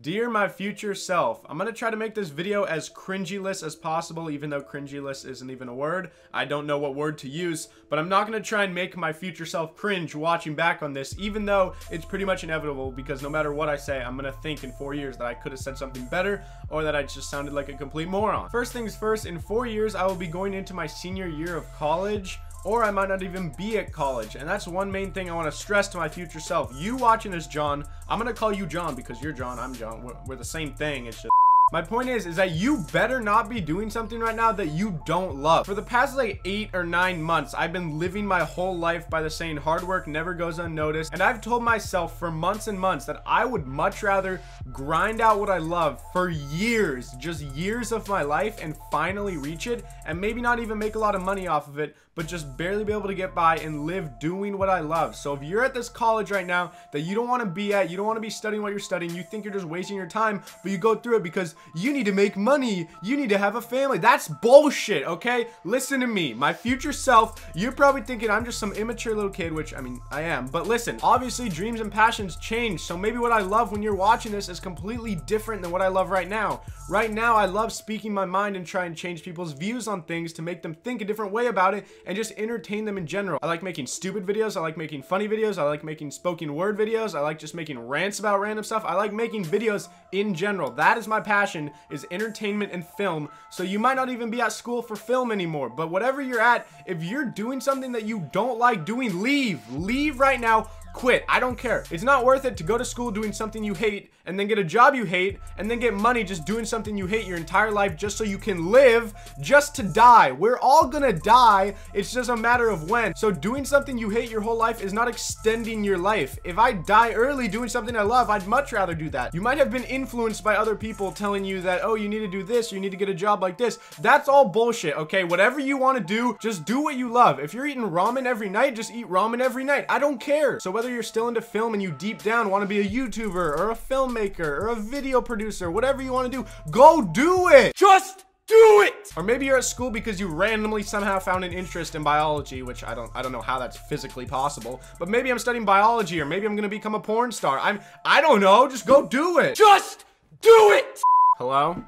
Dear my future self, I'm gonna try to make this video as cringy-less as possible, even though cringy-less isn't even a word. I don't know what word to use, but I'm not gonna try and make my future self cringe watching back on this, even though it's pretty much inevitable, because no matter what I say, I'm gonna think in 4 years that I could have said something better, or that I just sounded like a complete moron. First things first, in 4 years, I will be going into my senior year of college, or I might not even be at college, and that's one main thing I want to stress to my future self. You watching this, John, I'm gonna call you John because you're John, I'm John, we're the same thing. It's just my point is that you better not be doing something right now that you don't love. For the past like 8 or 9 months, I've been living my whole life by the saying hard work never goes unnoticed, and I've told myself for months and months that I would much rather grind out what I love for years, just years of my life, and finally reach it, and maybe not even make a lot of money off of it, but just barely be able to get by and live doing what I love. So if you're at this college right now that you don't want to be at, you don't want to be studying what you're studying, you think you're just wasting your time, but you go through it because you need to make money, you need to have a family. That's bullshit, okay? Listen to me, my future self. You're probably thinking I'm just some immature little kid, which I mean I am, but listen, obviously dreams and passions change, so maybe what I love when you're watching this is completely different than what I love right now. Right now I love speaking my mind and trying to change people's views on things to make them think a different way about it and just entertain them in general. I like making stupid videos, I like making funny videos, I like making spoken word videos, I like just making rants about random stuff. I like making videos in general. That is my passion, is entertainment and film. So you might not even be at school for film anymore, but whatever you're at, if you're doing something that you don't like doing, leave right now. Quit. I don't care. It's not worth it to go to school doing something you hate and then get a job you hate and then get money just doing something you hate your entire life just so you can live, just to die. We're all gonna die. It's just a matter of when. So doing something you hate your whole life is not extending your life. If I die early doing something I love, I'd much rather do that. You might have been influenced by other people telling you that, oh, you need to do this, you need to get a job like this. That's all bullshit, okay? Whatever you want to do, just do what you love. If you're eating ramen every night, just eat ramen every night. I don't care. So whether you're still into film and you deep down want to be a YouTuber or a filmmaker or a video producer, whatever you want to do, go do it. Just do it. Or maybe you're at school because you randomly somehow found an interest in biology, which I don't know how that's physically possible, but maybe I'm studying biology, or maybe I'm gonna become a porn star. I don't know. Just go do it. Just do it. Hello?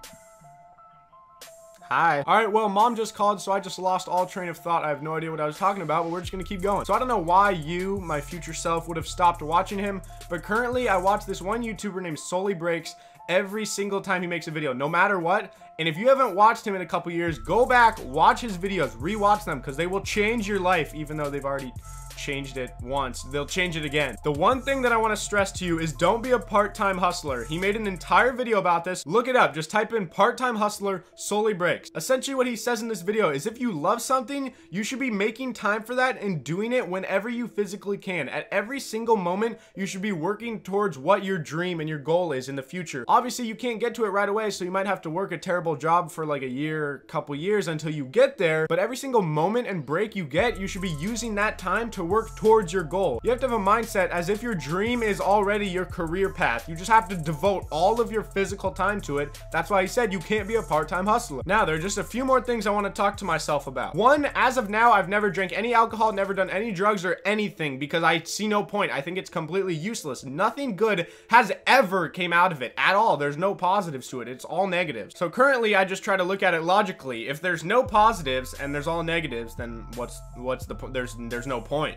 Hi. All right, well, mom just called, so I just lost all train of thought. I have no idea what I was talking about, but we're just gonna keep going. So I don't know why you, my future self, would have stopped watching him, but currently I watch this one YouTuber named Solely Breaks every single time he makes a video, no matter what. And if you haven't watched him in a couple years, go back, watch his videos, rewatch them, because they will change your life, even though they've already changed it once. They'll change it again. The one thing that I want to stress to you is don't be a part-time hustler. He made an entire video about this. Look it up. Just type in part-time hustler Solely Breaks. Essentially what he says in this video is if you love something, you should be making time for that and doing it whenever you physically can. At every single moment, you should be working towards what your dream and your goal is in the future. Obviously, you can't get to it right away, so you might have to work a terrible job for like a year, couple years until you get there, but every single moment and break you get, you should be using that time to work towards your goal. You have to have a mindset as if your dream is already your career path. You just have to devote all of your physical time to it. That's why he said you can't be a part-time hustler. Now, there are just a few more things I want to talk to myself about. One, as of now, I've never drank any alcohol, never done any drugs or anything because I see no point. I think it's completely useless. Nothing good has ever came out of it at all. There's no positives to it. It's all negatives. So currently, I just try to look at it logically. If there's no positives and there's all negatives, then what's the point? There's no point.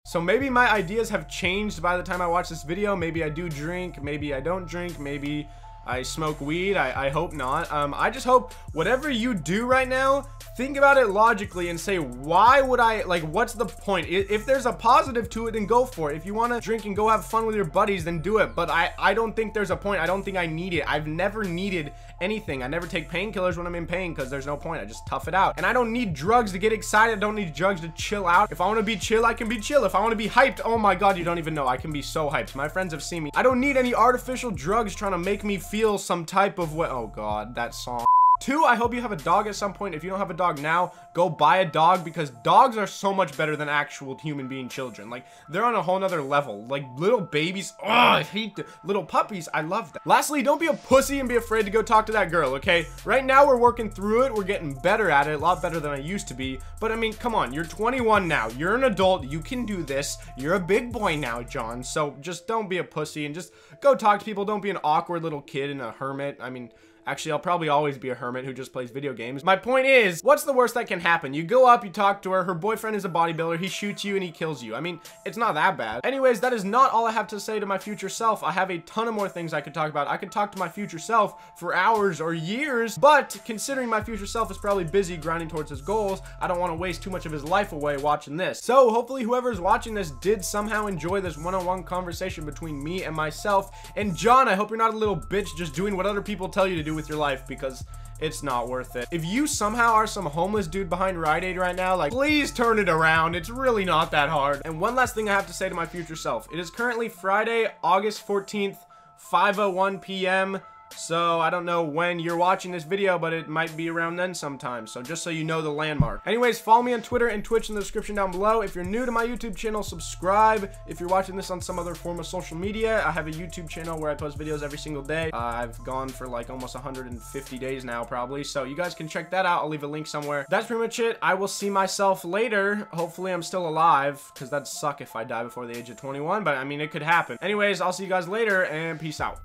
So maybe my ideas have changed by the time I watch this video. Maybe I do drink, maybe I don't drink, maybe I smoke weed. I hope not. I just hope whatever you do right now, think about it logically and say, why would I, like, what's the point? If there's a positive to it, then go for it. If you want to drink and go have fun with your buddies, then do it. But I don't think there's a point. I don't think I need it. I've never needed anything. I never take painkillers when I'm in pain because there's no point. I just tough it out. And I don't need drugs to get excited. I don't need drugs to chill out. If I want to be chill, I can be chill. If I want to be hyped, oh my God, you don't even know. I can be so hyped. My friends have seen me. I don't need any artificial drugs trying to make me feel some type of way. Oh God, that song. 2, I hope you have a dog at some point. If you don't have a dog now, go buy a dog, because dogs are so much better than actual human being children. Like, they're on a whole nother level. Like, little babies, oh, I hate the little puppies. I love that. Lastly, don't be a pussy and be afraid to go talk to that girl, okay? Right now, we're working through it. We're getting better at it, a lot better than I used to be. But I mean, come on, you're 21 now. You're an adult. You can do this. You're a big boy now, John. So just don't be a pussy and just go talk to people. Don't be an awkward little kid and a hermit. I mean, actually, I'll probably always be a hermit who just plays video games. My point is, what's the worst that can happen? You go up, you talk to her boyfriend is a bodybuilder, he shoots you and he kills you. I mean, it's not that bad. Anyways, that is not all I have to say to my future self. I have a ton of more things I could talk about. I could talk to my future self for hours or years, but considering my future self is probably busy grinding towards his goals, I don't want to waste too much of his life away watching this. So hopefully whoever's watching this did somehow enjoy this one-on-one conversation between me and myself. And John, I hope you're not a little bitch just doing what other people tell you to do with your life, because it's not worth it. If you somehow are some homeless dude behind Rite Aid right now, like, please turn it around. It's really not that hard. And one last thing I have to say to my future self. It is currently Friday, August 14th, 5:01 p.m. So I don't know when you're watching this video, but it might be around then sometime. So just so you know the landmark. Anyways, follow me on Twitter and Twitch in the description down below. If you're new to my YouTube channel, subscribe. If you're watching this on some other form of social media, I have a YouTube channel where I post videos every single day. I've gone for like almost 150 days now probably. So you guys can check that out. I'll leave a link somewhere. That's pretty much it. I will see myself later. Hopefully I'm still alive, because that'd suck if I die before the age of 21. But I mean, it could happen. Anyways, I'll see you guys later and peace out.